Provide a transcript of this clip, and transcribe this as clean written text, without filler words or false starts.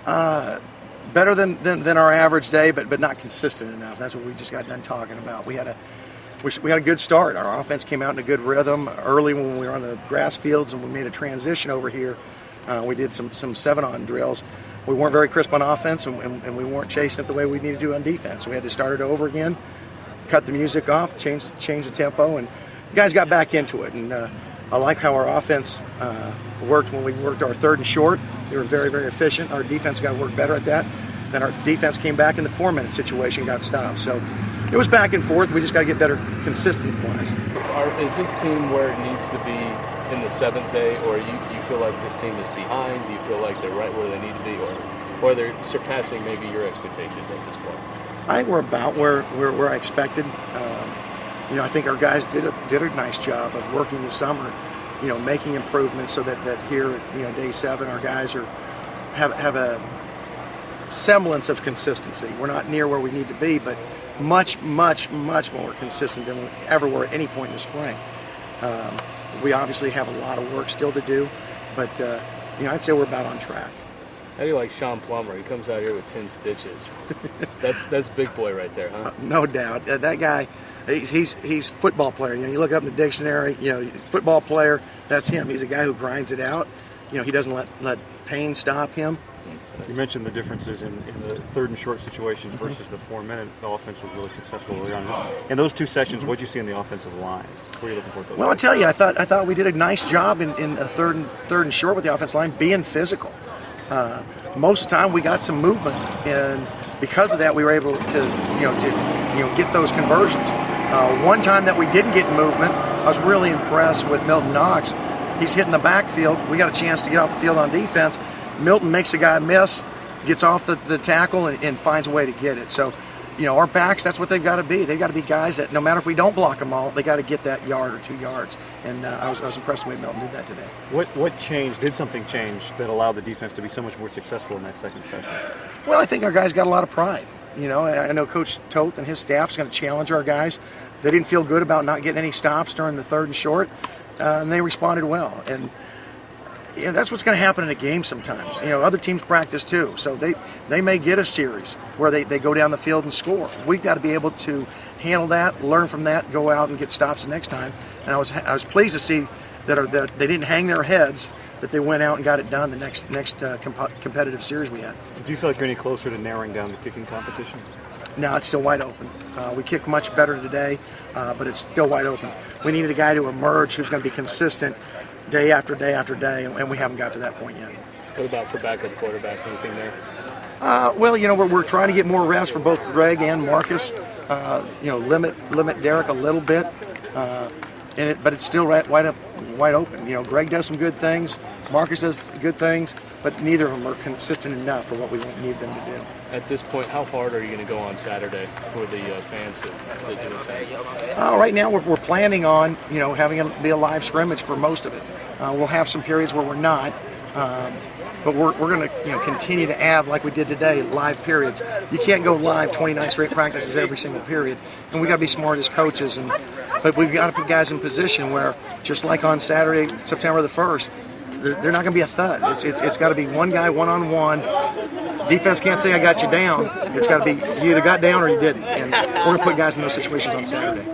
Better than our average day, but not consistent enough. That's what we just got done talking about. We had a good start. Our offense came out in a good rhythm early when we were on the grass fields, and we made a transition over here. We did some 7-on drills. We weren't very crisp on offense, and we weren't chasing it the way we needed to on defense. So we had to start it over again, cut the music off, change the tempo, and the guys got back into it. And I like how our offense worked when we worked our 3rd and short. They were very, very efficient. Our defense got to work better at that. Then our defense came back in the 4-minute situation, got stopped. So it was back and forth. We just got to get better consistent-wise. Is this team where it needs to be in the 7th day, or you feel like this team is behind? Do you feel like they're right where they need to be, or they're surpassing maybe your expectations at this point? I think we're about where I expected. I think our guys did a nice job of working the summer, making improvements so that here, day 7, our guys have a semblance of consistency. We're not near where we need to be, but much more consistent than we ever were at any point in the spring. We obviously have a lot of work still to do, but I'd say we're about on track. How do you like Sean Plummer? He comes out here with 10 stitches. That's big boy right there, huh? No doubt. That guy, he's football player. You look up in the dictionary, football player, that's him. He's a guy who grinds it out. He doesn't let pain stop him. You mentioned the differences in the 3rd and short situations versus the 4-minute. The offense was really successful early on. In those 2 sessions, what did you see in the offensive line? What are you looking for? Those I'll tell you, I thought we did a nice job in the third and short with the offensive line being physical. Most of the time, we got some movement, and because of that, we were able to get those conversions. One time that we didn't get movement, I was really impressed with Milton Knox. He's hitting the backfield. We got a chance to get off the field on defense. Milton makes a guy miss, gets off the tackle, and finds a way to get it. So, our backs, that's what they've got to be. They've got to be guys that no matter if we don't block them all, they got to get that yard or 2 yards. And I was impressed with the way Milton did that today. What changed? Did something change that allowed the defense to be so much more successful in that 2nd session? Well, I think our guys got a lot of pride. I know Coach Toth and his staff is going to challenge our guys. They didn't feel good about not getting any stops during the 3rd and short, and they responded well. And that's what's going to happen in a game sometimes. Other teams practice too, so they may get a series where they go down the field and score. We've got to be able to handle that, learn from that, go out and get stops the next time. And I was pleased to see that they didn't hang their heads, that they went out and got it done the next competitive series we had. Do you feel like you're any closer to narrowing down the kicking competition? No, it's still wide open. We kicked much better today, but it's still wide open. We needed a guy to emerge who's going to be consistent day after day after day, and we haven't got to that point yet. What about for backup quarterback? Anything there? We're trying to get more reps for both Greg and Marcus. Limit Derek a little bit, but it's still wide open. Greg does some good things, Marcus does good things, but neither of them are consistent enough for what we need them to do. At this point, how hard are you going to go on Saturday for the fans that do attend? Right now, we're planning on having it be a live scrimmage for most of it. We'll have some periods where we're not, but we're going to continue to add, like we did today, live periods. You can't go live 29 straight practices every single period, and we got to be smart as coaches. But we've got to put guys in position where, just like on Saturday, September the 1st, they're not going to be a thud. It's got to be one guy, one-on-one. Defense can't say I got you down. It's got to be you either got down or you didn't. And we're going to put guys in those situations on Saturday.